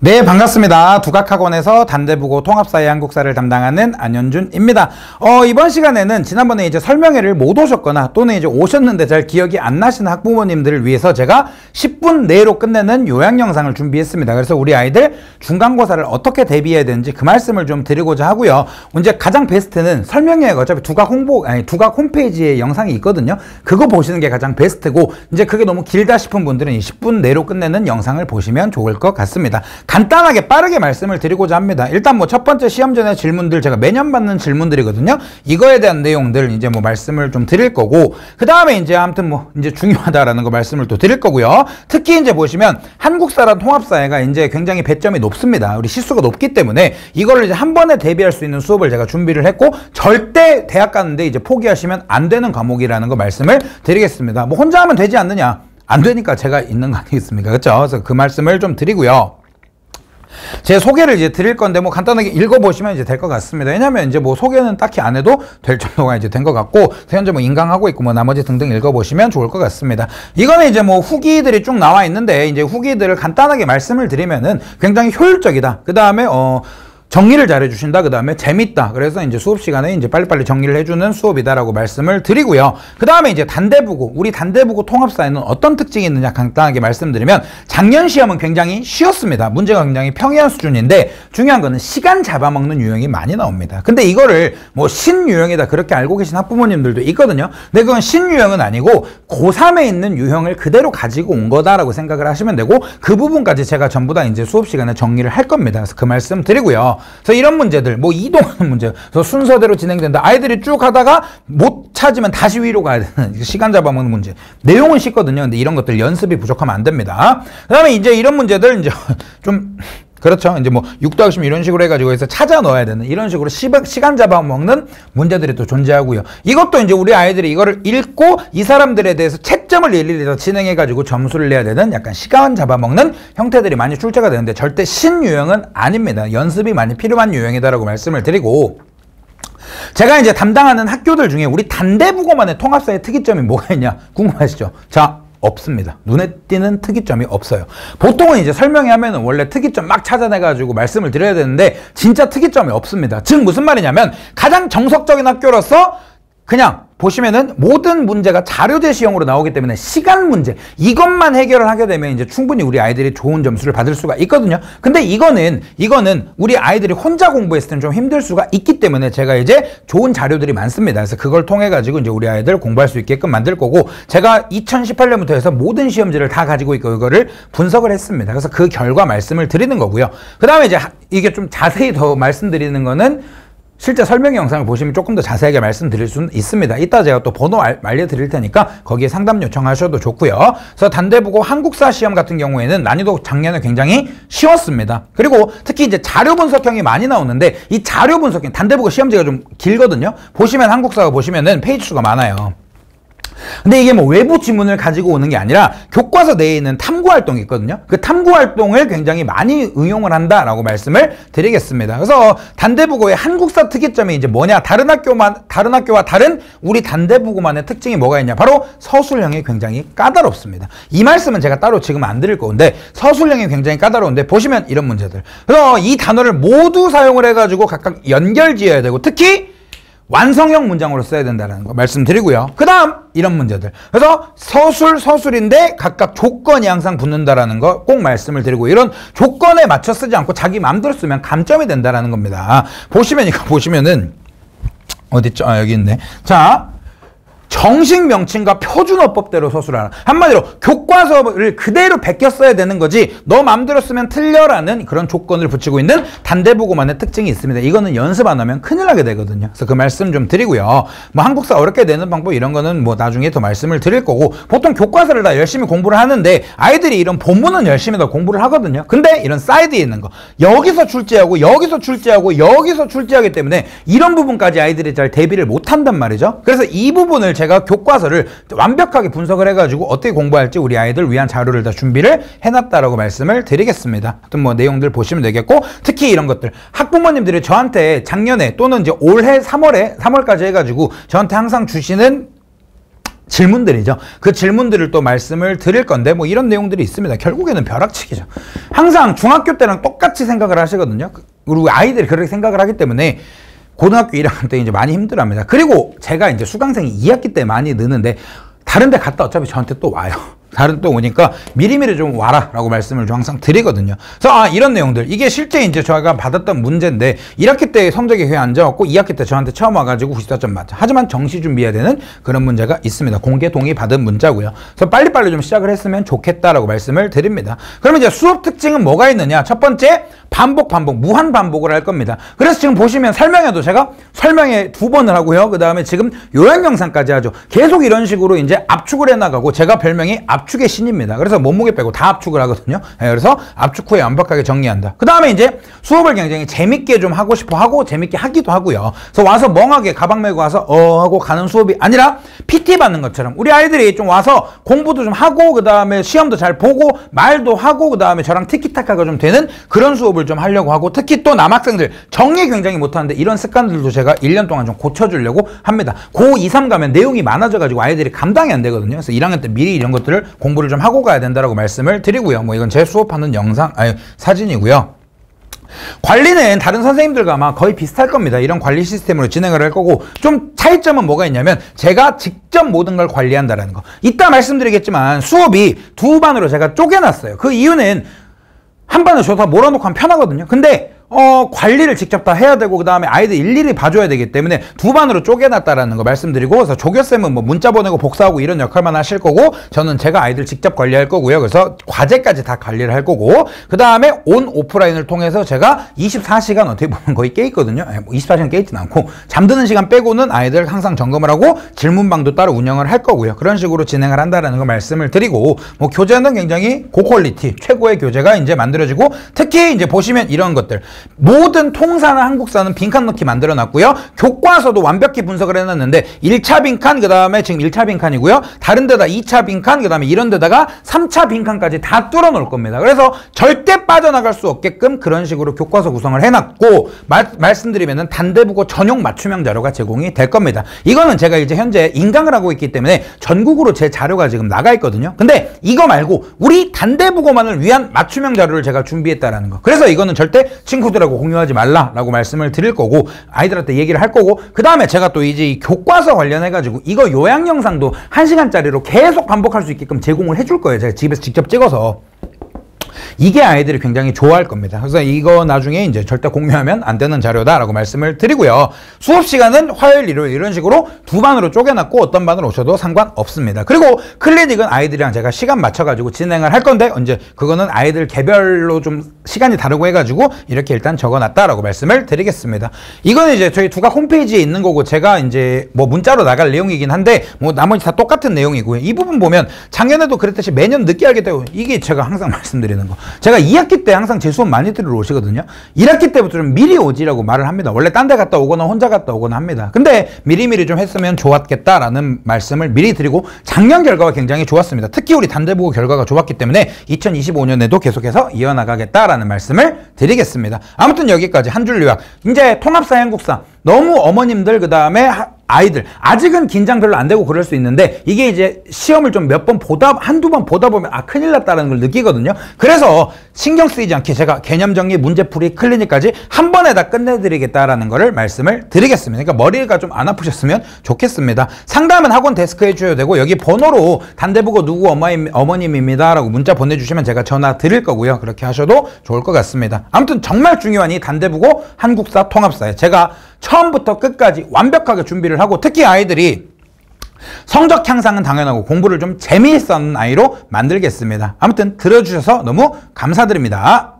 네, 반갑습니다. 두각학원에서 단대부고 통합사회 한국사를 담당하는 안현준입니다. 이번 시간에는 지난번에 이제 설명회를 못 오셨거나 또는 이제 오셨는데 잘 기억이 안 나시는 학부모님들을 위해서 제가 10분 내로 끝내는 요약 영상을 준비했습니다. 그래서 우리 아이들 중간고사를 어떻게 대비해야 되는지 그 말씀을 좀 드리고자 하고요. 이제 가장 베스트는 설명회가 어차피 두각 홈페이지에 영상이 있거든요. 그거 보시는 게 가장 베스트고, 이제 그게 너무 길다 싶은 분들은 이 10분 내로 끝내는 영상을 보시면 좋을 것 같습니다. 간단하게 빠르게 말씀을 드리고자 합니다. 일단 뭐 첫 번째 시험 전에 질문들, 제가 매년 받는 질문들이거든요. 이거에 대한 내용들 이제 뭐 말씀을 좀 드릴 거고, 그 다음에 이제 아무튼 뭐 이제 중요하다라는 거 말씀을 또 드릴 거고요. 특히 이제 보시면 한국사랑 통합사회가 이제 굉장히 배점이 높습니다. 우리 시수가 높기 때문에 이거를 이제 한 번에 대비할 수 있는 수업을 제가 준비를 했고, 절대 대학 가는데 이제 포기하시면 안 되는 과목이라는 거 말씀을 드리겠습니다. 뭐 혼자 하면 되지 않느냐? 안 되니까 제가 있는 거 아니겠습니까? 그렇죠? 그래서 그 말씀을 좀 드리고요. 제 소개를 이제 드릴 건데 뭐 간단하게 읽어보시면 이제 될 것 같습니다. 왜냐면 이제 뭐 소개는 딱히 안 해도 될 정도가 이제 된 것 같고, 현재 뭐 인강하고 있고 뭐 나머지 등등 읽어보시면 좋을 것 같습니다. 이거는 이제 뭐 후기들이 쭉 나와 있는데, 이제 후기들을 간단하게 말씀을 드리면은 굉장히 효율적이다. 그 다음에 정리를 잘 해주신다. 그 다음에 재밌다. 그래서 이제 수업 시간에 이제 빨리빨리 정리를 해주는 수업이다라고 말씀을 드리고요. 그 다음에 이제 단대부고, 우리 단대부고 통합사회는 어떤 특징이 있느냐 간단하게 말씀드리면, 작년 시험은 굉장히 쉬웠습니다. 문제가 굉장히 평이한 수준인데, 중요한 거는 시간 잡아먹는 유형이 많이 나옵니다. 근데 이거를 뭐 신유형이다 그렇게 알고 계신 학부모님들도 있거든요. 근데 그건 신유형은 아니고 고3에 있는 유형을 그대로 가지고 온 거다라고 생각을 하시면 되고, 그 부분까지 제가 전부 다 이제 수업 시간에 정리를 할 겁니다. 그래서 그 말씀 드리고요. 그래서 이런 문제들, 뭐 이동하는 문제, 그래서 순서대로 진행된다. 아이들이 쭉 하다가 못 찾으면 다시 위로 가야 되는 시간 잡아먹는 문제. 내용은 쉽거든요. 근데 이런 것들 연습이 부족하면 안 됩니다. 그 다음에 이제 이런 문제들 이제 좀 그렇죠. 이제 뭐 6더하기 10 이런 식으로 해가지고 해서 찾아 넣어야 되는 이런 식으로 시간 잡아먹는 문제들이 또 존재하고요. 이것도 이제 우리 아이들이 이거를 읽고 이 사람들에 대해서 채점을 일일이 다 진행해가지고 점수를 내야 되는 약간 시간 잡아먹는 형태들이 많이 출제가 되는데, 절대 신유형은 아닙니다. 연습이 많이 필요한 유형이다라고 말씀을 드리고, 제가 이제 담당하는 학교들 중에 우리 단대부고만의 통합사회 특이점이 뭐가 있냐 궁금하시죠? 자, 없습니다. 눈에 띄는 특이점이 없어요. 보통은 이제 설명회 하면은 원래 특이점 막 찾아내가지고 말씀을 드려야 되는데, 진짜 특이점이 없습니다. 즉 무슨 말이냐면, 가장 정석적인 학교로서 그냥 보시면은 모든 문제가 자료 제시형으로 나오기 때문에 시간 문제 이것만 해결을 하게 되면 이제 충분히 우리 아이들이 좋은 점수를 받을 수가 있거든요. 근데 이거는 우리 아이들이 혼자 공부했을 때는 좀 힘들 수가 있기 때문에 제가 이제 좋은 자료들이 많습니다. 그래서 그걸 통해 가지고 이제 우리 아이들 공부할 수 있게끔 만들 거고, 제가 2018년부터 해서 모든 시험지를 다 가지고 있고 이거를 분석을 했습니다. 그래서 그 결과 말씀을 드리는 거고요. 그 다음에 이제 이게 좀 자세히 더 말씀드리는 거는 실제 설명 영상을 보시면 조금 더 자세하게 말씀드릴 수는 있습니다. 이따 제가 또 번호 알려드릴 테니까 거기에 상담 요청하셔도 좋고요. 그래서 단대부고 한국사 시험 같은 경우에는 난이도 작년에 굉장히 쉬웠습니다. 그리고 특히 이제 자료 분석형이 많이 나오는데, 이 자료 분석형, 단대부고 시험지가 좀 길거든요. 보시면 한국사가 보시면은 페이지 수가 많아요. 근데 이게 뭐 외부 지문을 가지고 오는 게 아니라 교과서 내에 있는 탐구 활동이 있거든요. 그 탐구 활동을 굉장히 많이 응용을 한다라고 말씀을 드리겠습니다. 그래서 단대부고의 한국사 특이점이 이제 뭐냐? 다른 학교와 다른 우리 단대부고만의 특징이 뭐가 있냐? 바로 서술형이 굉장히 까다롭습니다. 이 말씀은 제가 따로 지금 안 드릴 건데, 서술형이 굉장히 까다로운데 보시면 이런 문제들. 그래서 이 단어를 모두 사용을 해가지고 각각 연결 지어야 되고, 특히 완성형 문장으로 써야 된다는 거 말씀드리고요. 그 다음 이런 문제들. 그래서 서술인데 각각 조건이 항상 붙는다라는 거 꼭 말씀을 드리고, 이런 조건에 맞춰 쓰지 않고 자기 마음대로 쓰면 감점이 된다라는 겁니다. 보시면 이거 보시면은 어딨죠? 아, 여기 있네. 자, 정식 명칭과 표준어법대로 서술하라. 한마디로 교과서를 그대로 베껴 써야 되는 거지, 너 맘대로 쓰면 틀려라는 그런 조건을 붙이고 있는 단대부고만의 특징이 있습니다. 이거는 연습 안 하면 큰일 나게 되거든요. 그래서 그 말씀 좀 드리고요. 뭐 한국사 어렵게 내는 방법 이런 거는 뭐 나중에 더 말씀을 드릴 거고, 보통 교과서를 다 열심히 공부를 하는데 아이들이 이런 본문은 열심히 더 공부를 하거든요. 근데 이런 사이드에 있는 거, 여기서 출제하고 여기서 출제하고 여기서 출제하기 때문에 이런 부분까지 아이들이 잘 대비를 못 한단 말이죠. 그래서 이 부분을 제가 교과서를 완벽하게 분석을 해가지고 어떻게 공부할지 우리 아이들 위한 자료를 다 준비를 해놨다라고 말씀을 드리겠습니다. 하여튼 뭐 내용들 보시면 되겠고, 특히 이런 것들 학부모님들이 저한테 작년에 또는 이제 올해 3월까지 해가지고 저한테 항상 주시는 질문들이죠. 그 질문들을 또 말씀을 드릴 건데 뭐 이런 내용들이 있습니다. 결국에는 벼락치기죠. 항상 중학교 때랑 똑같이 생각을 하시거든요. 그리고 아이들이 그렇게 생각을 하기 때문에 고등학교 1학년 때 이제 많이 힘들어합니다. 그리고 제가 이제 수강생이 2학기 때 많이 느는데 다른 데 갔다 어차피 저한테 또 와요. 다른 또 오니까 미리미리 좀 와라 라고 말씀을 좀 항상 드리거든요. 그래서 이런 내용들 이게 실제 이제 저희가 받았던 문제인데 1학기 때 성적이 왜 안 좋았고 2학기 때 저한테 처음 와가지고 94점 맞죠. 하지만 정시 준비해야 되는 그런 문제가 있습니다. 공개 동의 받은 문자고요. 그래서 빨리빨리 좀 시작을 했으면 좋겠다라고 말씀을 드립니다. 그러면 이제 수업 특징은 뭐가 있느냐? 첫 번째 반복 무한 반복을 할 겁니다. 그래서 지금 보시면 설명에도 제가 설명에 2번을 하고요. 그 다음에 지금 요약 영상까지 하죠. 계속 이런 식으로 이제 압축을 해나가고 제가 별명이 압축의 신입니다. 그래서 몸무게 빼고 다 압축을 하거든요. 네, 그래서 압축 후에 완벽하게 정리한다. 그 다음에 이제 수업을 굉장히 재밌게 좀 하고 싶어 하고 재밌게 하기도 하고요. 그래서 와서 멍하게 가방 메고 와서 하고 가는 수업이 아니라 PT 받는 것처럼 우리 아이들이 좀 와서 공부도 좀 하고 그 다음에 시험도 잘 보고 말도 하고 그 다음에 저랑 티키타카가 좀 되는 그런 수업을 좀 하려고 하고 특히 또 남학생들 정리 굉장히 못하는데 이런 습관들도 제가 1년 동안 좀 고쳐주려고 합니다. 고2, 3 가면 내용이 많아져가지고 아이들이 감당이 안 되거든요. 그래서 1학년 때 미리 이런 것들을 공부를 좀 하고 가야 된다라고 말씀을 드리고요. 뭐 이건 제 수업하는 사진이고요. 관리는 다른 선생님들과 아마 거의 비슷할 겁니다. 이런 관리 시스템으로 진행을 할 거고 좀 차이점은 뭐가 있냐면 제가 직접 모든 걸 관리한다라는 거. 이따 말씀드리겠지만 수업이 2반으로 제가 쪼개놨어요. 그 이유는 한 반을 줘서 몰아놓고 하면 편하거든요. 근데 관리를 직접 다 해야 되고 그 다음에 아이들 일일이 봐줘야 되기 때문에 2반으로 쪼개놨다라는 거 말씀드리고 그래서 조교쌤은 뭐 문자 보내고 복사하고 이런 역할만 하실 거고 저는 제가 아이들 직접 관리할 거고요. 그래서 과제까지 다 관리를 할 거고 그 다음에 온 오프라인을 통해서 제가 24시간 어떻게 보면 거의 깨 있거든요. 24시간 깨 있진 않고 잠드는 시간 빼고는 아이들 항상 점검을 하고 질문방도 따로 운영을 할 거고요. 그런 식으로 진행을 한다라는 거 말씀을 드리고 뭐 교재는 굉장히 고퀄리티 최고의 교재가 이제 만들어지고 특히 이제 보시면 이런 것들 모든 통사나 한국사는 빈칸 넣기 만들어 놨고요. 교과서도 완벽히 분석을 해놨는데 1차 빈칸 그 다음에 지금 1차 빈칸이고요. 다른 데다 2차 빈칸 그 다음에 이런 데다가 3차 빈칸까지 다 뚫어 놓을 겁니다. 그래서 절대 빠져나갈 수 없게끔 그런 식으로 교과서 구성을 해놨고 말씀드리면은 단대국어 전용 맞춤형 자료가 제공이 될 겁니다. 이거는 제가 이제 현재 인강을 하고 있기 때문에 전국으로 제 자료가 지금 나가 있거든요. 근데 이거 말고 우리 단대국어만을 위한 맞춤형 자료를 제가 준비했다라는 거. 그래서 이거는 절대 친구들하고 공유하지 말라라고 말씀을 드릴 거고 아이들한테 얘기를 할 거고 그 다음에 제가 또 이제 이 교과서 관련해가지고 이거 요약 영상도 1시간짜리로 계속 반복할 수 있게끔 제공을 해줄 거예요. 제가 집에서 직접 찍어서. 이게 아이들이 굉장히 좋아할 겁니다. 그래서 이거 나중에 이제 절대 공유하면 안 되는 자료다라고 말씀을 드리고요. 수업 시간은 화요일, 일요일 이런 식으로 2반으로 쪼개놨고 어떤 반으로 오셔도 상관없습니다. 그리고 클리닉은 아이들이랑 제가 시간 맞춰가지고 진행을 할 건데 언제 그거는 아이들 개별로 좀 시간이 다르고 해가지고 이렇게 일단 적어놨다라고 말씀을 드리겠습니다. 이거는 이제 저희 두각 홈페이지에 있는 거고 제가 이제 뭐 문자로 나갈 내용이긴 한데 뭐 나머지 다 똑같은 내용이고요. 이 부분 보면 작년에도 그랬듯이 매년 늦게 하게 되고 이게 제가 항상 말씀드리는 거. 제가 2학기 때 항상 제 수업 많이 들으러 오시거든요. 1학기 때부터 좀 미리 오지라고 말을 합니다. 원래 딴 데 갔다 오거나 혼자 갔다 오거나 합니다. 근데 미리미리 좀 했으면 좋았겠다라는 말씀을 미리 드리고 작년 결과가 굉장히 좋았습니다. 특히 우리 단대국어 결과가 좋았기 때문에 2025년에도 계속해서 이어나가겠다라는 말씀을 드리겠습니다. 아무튼 여기까지 한 줄 요약. 이제 통합사 한국사 너무 어머님들 그 다음에 아이들 아직은 긴장 별로 안 되고 그럴 수 있는데 이게 이제 시험을 좀 몇 번 보다 한두 번 보다 보면 큰일 났다는 걸 느끼거든요. 그래서 신경 쓰이지 않게 제가 개념 정리 문제풀이 클리닉까지 한 번에 다 끝내드리겠다라는 거를 말씀을 드리겠습니다. 그러니까 머리가 좀 안 아프셨으면 좋겠습니다. 상담은 학원 데스크에 해줘야 되고 여기 번호로 단대국어 누구 어머님입니다 라고 문자 보내주시면 제가 전화 드릴 거고요. 그렇게 하셔도 좋을 것 같습니다. 아무튼 정말 중요한 이 단대국어 한국사 통합사에 제가 처음부터 끝까지 완벽하게 준비를 하고 특히 아이들이 성적 향상은 당연하고 공부를 좀 재미있어 하는 아이로 만들겠습니다. 아무튼 들어주셔서 너무 감사드립니다.